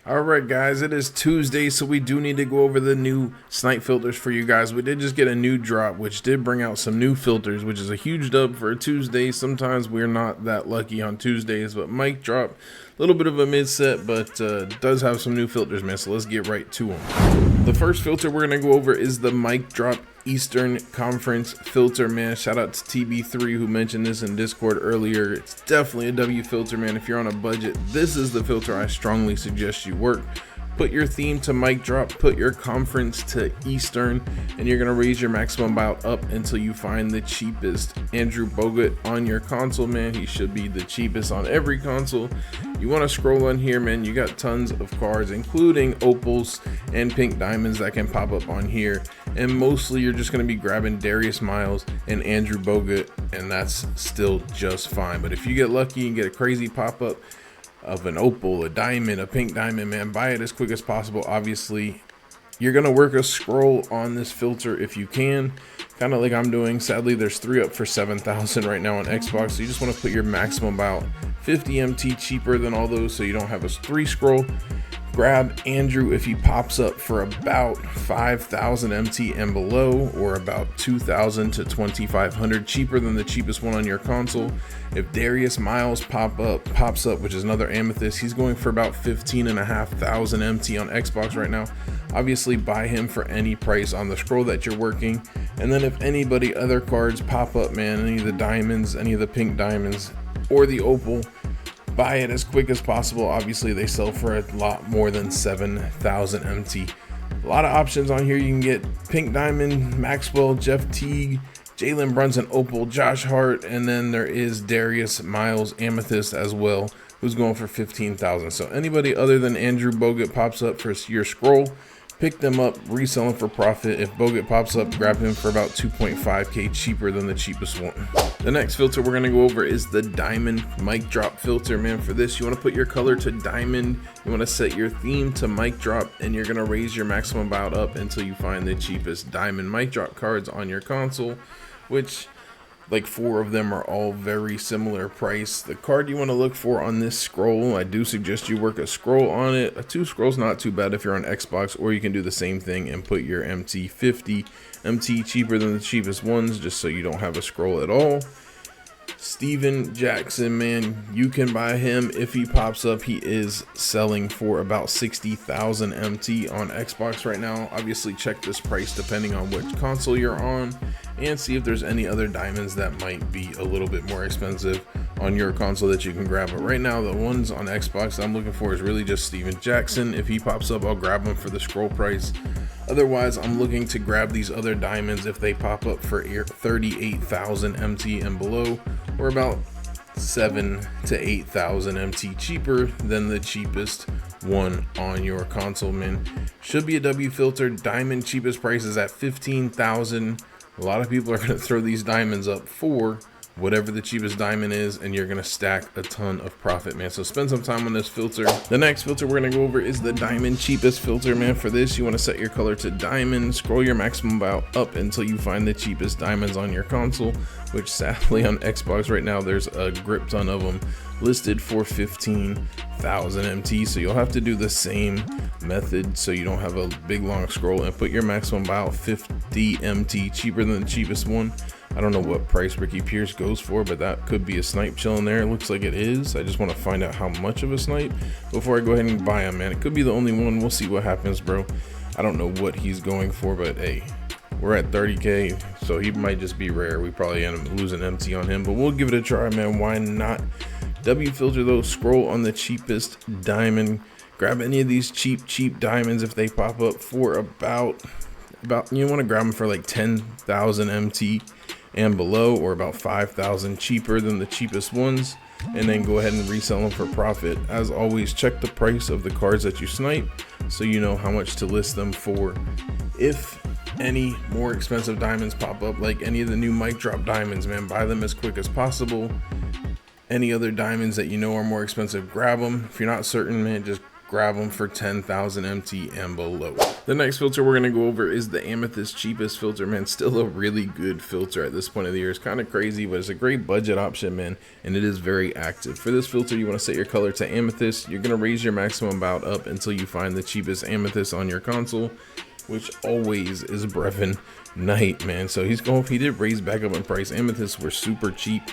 Alright guys, it is Tuesday, so we do need to go over the new Snipe filters for you guys. We did just get a new drop, which did bring out some new filters, which is a huge dub for a Tuesday. Sometimes we're not that lucky on Tuesdays, but mic drop, a little bit of a mid set, but does have some new filters, man, so let's get right to them. The first filter we're going to go over is the mic drop Eastern Conference filter, man. Shout out to TB3 who mentioned this in Discord earlier. It's definitely a W filter, man. If you're on a budget, this is the filter I strongly suggest you work. Put your theme to mic drop, put your conference to Eastern, and you're gonna raise your maximum bout up until you find the cheapest Andrew Bogut on your console, man. He should be the cheapest on every console. You want to scroll on here, man. You got tons of cards, including opals and pink diamonds that can pop up on here, and mostly you're just going to be grabbing Darius Miles and Andrew Bogut, and that's still just fine. But if you get lucky and get a crazy pop-up of an opal, a diamond, a pink diamond, man, buy it as quick as possible. Obviously, you're going to work a scroll on this filter if you can, kind of like I'm doing. Sadly, there's 3 up for 7,000 right now on Xbox, so you just want to put your maximum about 50 MT cheaper than all those, so you don't have a 3 scroll. Grab Andrew if he pops up for about 5,000 MT and below, or about 2,000 to 2,500 cheaper than the cheapest one on your console. If Darius Miles pops up, which is another amethyst, he's going for about 15,500 MT on Xbox right now. Obviously, buy him for any price on the scroll that you're working. And then if anybody other cards pop up, man, any of the diamonds, any of the pink diamonds, or the opal, buy it as quick as possible. Obviously, they sell for a lot more than 7,000 MT. A lot of options on here. You can get pink diamond, Maxwell, Jeff Teague, Jalen Brunson, opal, Josh Hart, and then there is Darius Miles, amethyst as well, who's going for 15,000. So anybody other than Andrew Bogut pops up for your scroll, pick them up, resell them for profit. If Bogut pops up, grab him for about 2.5k cheaper than the cheapest one. The next filter we're going to go over is the diamond mic drop filter, man. For this, you want to put your color to diamond, you want to set your theme to mic drop, and you're going to raise your maximum bout up until you find the cheapest diamond mic drop cards on your console, which like 4 of them are all very similar price. The card you want to look for on this scroll, I do suggest you work a scroll on it. A 2 scroll's not too bad if you're on Xbox, or you can do the same thing and put your MT 50 MT cheaper than the cheapest ones, just so you don't have a scroll at all. Steven Jackson, man, you can buy him if he pops up. He is selling for about 60,000 MT on Xbox right now. Obviously, check this price depending on which console you're on, and see if there's any other diamonds that might be a little bit more expensive on your console that you can grab. But right now, the ones on Xbox I'm looking for is really just Steven Jackson. If he pops up, I'll grab him for the scroll price. Otherwise, I'm looking to grab these other diamonds if they pop up for 38,000 MT and below, or about 7,000 to 8,000 MT cheaper than the cheapest one on your console, man. Should be a W filter. Diamond cheapest price is at 15,000. A lot of people are going to throw these diamonds up for whatever the cheapest diamond is, and you're going to stack a ton of profit, man. So spend some time on this filter. The next filter we're going to go over is the diamond cheapest filter, man. For this, you want to set your color to diamond, scroll your maximum bout up until you find the cheapest diamonds on your console, which sadly on Xbox right now there's a grip ton of them listed for 15,000 MT. So you'll have to do the same method so you don't have a big long scroll, and put your maximum bout 50 MT cheaper than the cheapest one. I don't know what price Ricky Pierce goes for, but that could be a snipe chilling there. It looks like it is. I just want to find out how much of a snipe before I go ahead and buy him, man. It could be the only one. We'll see what happens, bro. I don't know what he's going for, but hey, we're at 30k, so he might just be rare. We probably end up losing MT on him, but we'll give it a try, man. Why not? W filter though, scroll on the cheapest diamond. Grab any of these cheap diamonds if they pop up for about you want to grab them for like 10,000 MT and below, or about 5,000 cheaper than the cheapest ones, and then go ahead and resell them for profit. As always, check the price of the cards that you snipe so you know how much to list them for. If any more expensive diamonds pop up, like any of the new mic drop diamonds, man, buy them as quick as possible. Any other diamonds that you know are more expensive, grab them. If you're not certain, man, just grab them for 10,000 MT and below. The next filter we're going to go over is the amethyst cheapest filter, man. Still a really good filter at this point of the year. It's kind of crazy, but it's a great budget option, man, and it is very active. For this filter, you want to set your color to amethyst. You're going to raise your maximum bout up until you find the cheapest amethyst on your console, which always is Brevin Knight, man. So he did raise back up in price. Amethysts were super cheap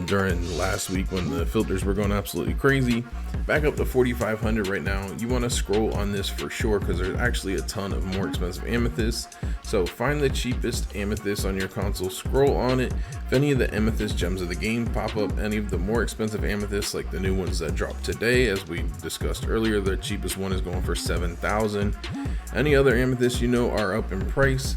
during last week when the filters were going absolutely crazy. Back up to 4,500 right now. You want to scroll on this for sure because there's actually a ton of more expensive amethysts. So find the cheapest amethyst on your console, scroll on it. If any of the amethyst gems of the game pop up, any of the more expensive amethysts like the new ones that dropped today, as we discussed earlier, the cheapest one is going for 7,000. Any other amethysts you know are up in price,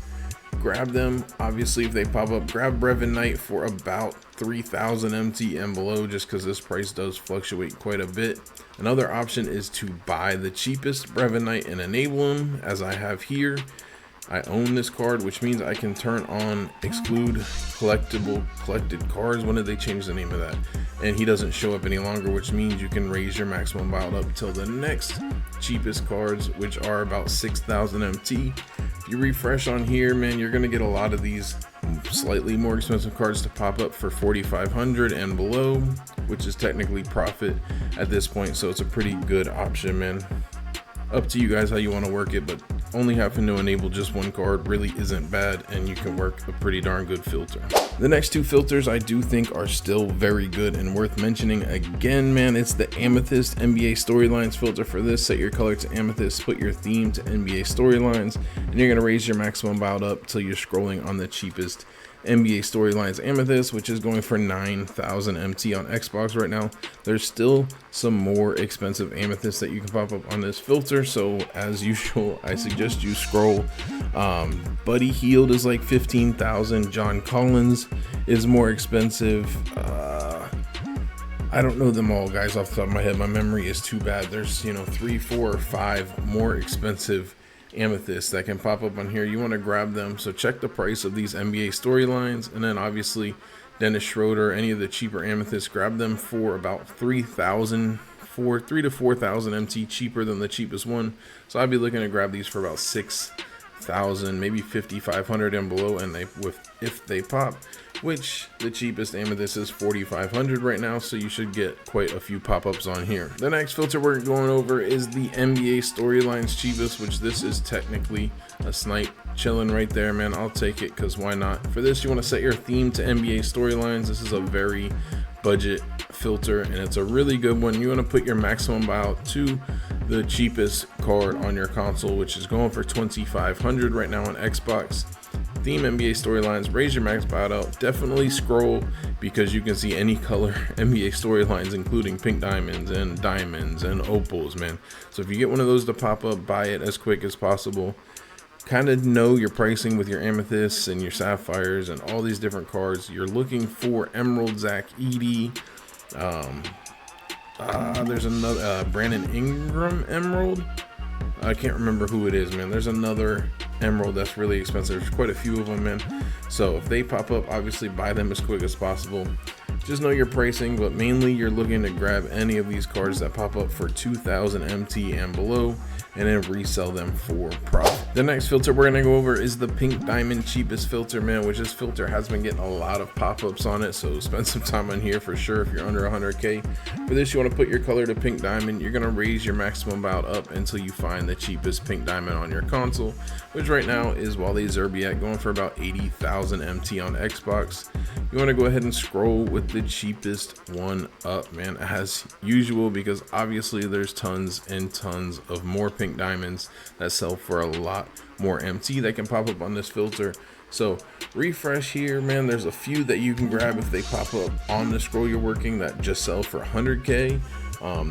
grab them. Obviously, if they pop up, grab Brevin Knight for about 3,000 MT and below, just because this price does fluctuate quite a bit. Another option is to buy the cheapest Brevin Knight and enable him, as I have here. I own this card, which means I can turn on exclude collected cards. When did they change the name of that? And he doesn't show up any longer, which means you can raise your maximum bout up till the next cheapest cards, which are about 6,000 MT. If you refresh on here, man, you're gonna get a lot of these slightly more expensive cards to pop up for 4,500 and below, which is technically profit at this point. So it's a pretty good option, man. Up to you guys how you want to work it, but only having to enable just one card really isn't bad, and you can work a pretty darn good filter. The next two filters I do think are still very good and worth mentioning again, man. It's the amethyst NBA storylines filter. For this, set your color to amethyst, put your theme to NBA storylines, and you're gonna raise your maximum bout up till you're scrolling on the cheapest NBA storylines amethyst, which is going for 9,000 MT on Xbox right now. There's still some more expensive amethysts that you can pop up on this filter, so as usual I suggest you scroll. Buddy Healed is like 15,000. John Collins is more expensive. I don't know them all, guys, off the top of my head. My memory is too bad. There's 3, 4, or 5 more expensive amethysts that can pop up on here. You want to grab them, so check the price of these NBA storylines, and then obviously Dennis Schroeder, any of the cheaper amethysts, grab them for about 3,000, 3 to 4,000 MT cheaper than the cheapest one. So I'd be looking to grab these for about 6,000, maybe 5,500 and below, and if they pop, which the cheapest amethyst is 4,500 right now, so you should get quite a few pop-ups on here. The next filter we're going over is the NBA storylines cheapest, which this is technically a snipe chilling right there, man. I'll take it because why not? For this, you want to set your theme to NBA storylines. This is a very budget filter, and it's a really good one. You want to put your maximum bout to the cheapest card on your console, which is going for 2,500 right now on Xbox. Theme NBA storylines, raise your max bout up. Definitely scroll because you can see any color NBA storylines, including pink diamonds and opals, man. So if you get one of those to pop up, buy it as quick as possible. Kind of know your pricing with your amethysts and your sapphires and all these different cards. You're looking for Emerald Zach Edey. There's another Brandon Ingram Emerald. I can't remember who it is, man. There's another emerald that's really expensive. There's quite a few of them, man. So if they pop up, obviously buy them as quick as possible. Just know your pricing, but mainly you're looking to grab any of these cards that pop up for 2,000 MT and below, and then resell them for profit. The next filter we're gonna go over is the pink diamond cheapest filter, man, which this filter has been getting a lot of pop-ups on it, so spend some time on here for sure if you're under 100K. For this, you want to put your color to pink diamond. You're gonna raise your maximum bout up until you find the cheapest pink diamond on your console, which right now is Wale Zerbiak, going for about 80,000 MT on Xbox. You want to go ahead and scroll with the cheapest one up, man, as usual, because obviously there's tons and tons of more pink diamonds that sell for a lot more MT that can pop up on this filter. So refresh here, man. There's a few that you can grab if they pop up on the scroll you're working that just sell for 100K.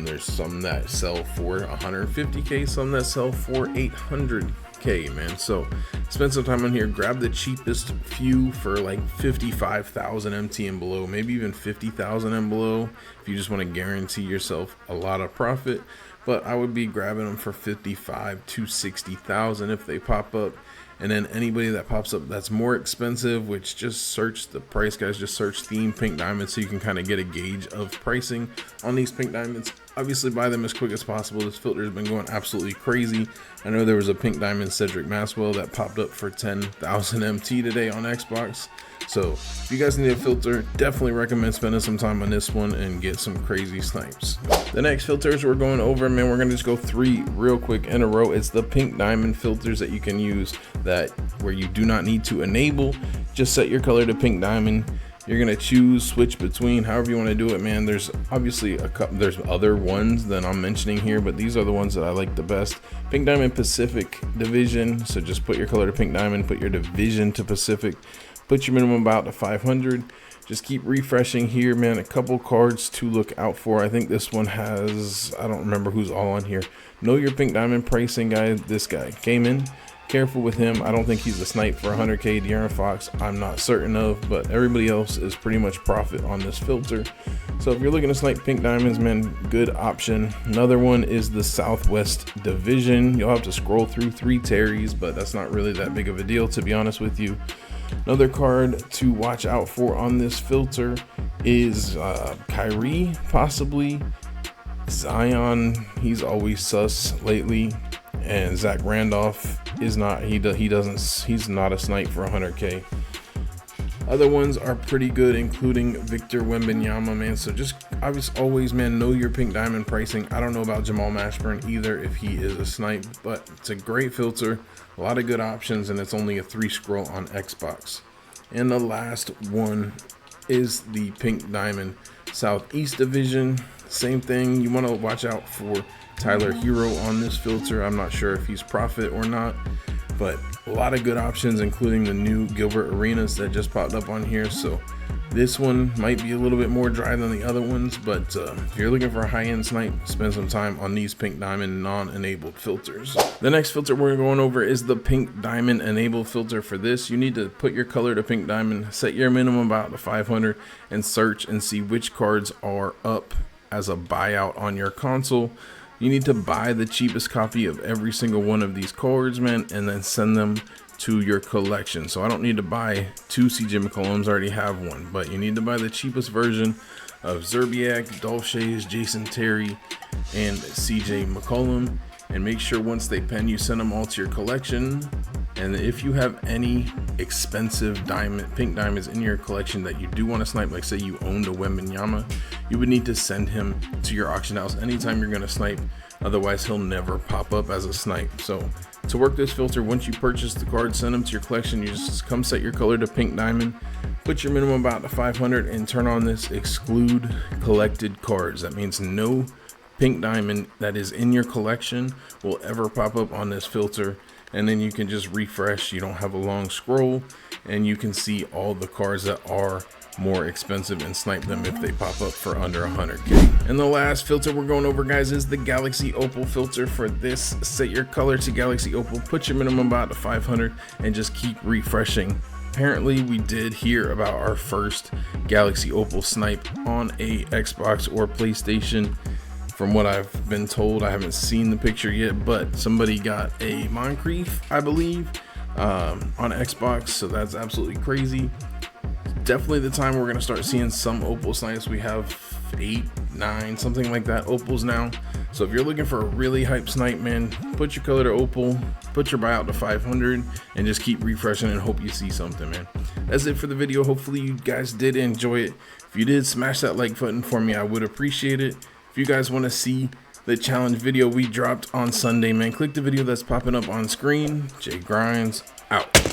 There's some that sell for 150K, some that sell for 800K, man. So spend some time on here, grab the cheapest few for like 55,000 MT and below, maybe even 50,000 and below if you just want to guarantee yourself a lot of profit. But I would be grabbing them for 55 to 60,000 if they pop up. And then anybody that pops up that's more expensive, which just search the price, guys, just search theme pink diamonds so you can kind of get a gauge of pricing on these pink diamonds. obviously buy them as quick as possible. This filter has been going absolutely crazy. I know there was a pink diamond Cedric Maxwell that popped up for 10,000 MT today on Xbox. So if you guys need a filter, definitely recommend spending some time on this one and get some crazy snipes. The next filters we're going over, man, we're gonna just go 3 real quick in a row. It's the pink diamond filters that you can use where you do not need to enable. Just set your color to pink diamond. You're gonna choose, switch between, however you want to do it, man. There's obviously there's other ones that I'm mentioning here, but these are the ones that I like the best. Pink diamond Pacific division, so just put your color to pink diamond, put your division to Pacific, put your minimum about to 500. Just keep refreshing here, man. A couple cards to look out for. I think this one has, I don't remember who's all on here. Know your pink diamond pricing, guy. This guy came in. Careful with him. I don't think he's a snipe for 100k. De'Aaron Fox, I'm not certain of, but everybody else is pretty much profit on this filter. So if you're looking to snipe pink diamonds, man, good option. Another one is the Southwest Division. You'll have to scroll through 3 Terrys, but that's not really that big of a deal, to be honest with you. Another card to watch out for on this filter is Kyrie, possibly. Zion, he's always sus lately. And Zach Randolph is not, he's not a snipe for 100k. Other ones are pretty good, including Victor Wembanyama, man. So just always, man, know your pink diamond pricing. I don't know about Jamal Mashburn either, if he is a snipe, but it's a great filter, a lot of good options, and it's only a 3 scroll on Xbox. And the last one is the pink diamond Southeast Division. Same thing, you want to watch out for Tyler Hero on this filter. I'm not sure if he's profit or not, but a lot of good options, including the new Gilbert Arenas that just popped up on here. So this one might be a little bit more dry than the other ones, but if you're looking for a high-end snipe, spend some time on these pink diamond non-enabled filters. The next filter we're going over is the pink diamond enabled filter. For this, you need to put your color to pink diamond, set your minimum about to 500, and search and see which cards are up as a buyout on your console. You need to buy the cheapest copy of every single one of these cards, man, and then send them to your collection. So I don't need to buy 2 CJ McCollums, I already have one, but you need to buy the cheapest version of Zerbiak, Dolph Schayes, Jason Terry, and CJ McCollum. And make sure once they pen, you send them all to your collection. And if you have any expensive pink diamonds in your collection that you do want to snipe, like say you owned a Wembanyama, you would need to send him to your auction house anytime you're going to snipe. Otherwise, he'll never pop up as a snipe. So to work this filter, once you purchase the card, send them to your collection. You just come set your color to pink diamond, put your minimum about to 500, and turn on this exclude collected cards. That means no pink diamond that is in your collection will ever pop up on this filter. And then you can just refresh. You don't have a long scroll, and you can see all the cards that are more expensive and snipe them if they pop up for under 100k. And the last filter we're going over, guys, is the Galaxy Opal filter. For this, set your color to Galaxy Opal, put your minimum about to 500, and just keep refreshing. Apparently we did hear about our first Galaxy Opal snipe on a Xbox or PlayStation. From what I've been told, I haven't seen the picture yet, but somebody got a Moncrief, I believe, on Xbox, so that's absolutely crazy. Definitely the time we're going to start seeing some Opal snipes. We have 8, 9, something like that Opals now. So if you're looking for a really hype snipe, man, put your color to Opal, put your buyout to 500, and just keep refreshing and hope you see something, man. That's it for the video. Hopefully you guys did enjoy it. If you did, smash that like button for me. I would appreciate it. If you guys want to see the challenge video we dropped on Sunday, man, click the video that's popping up on screen. Jay Grimes out.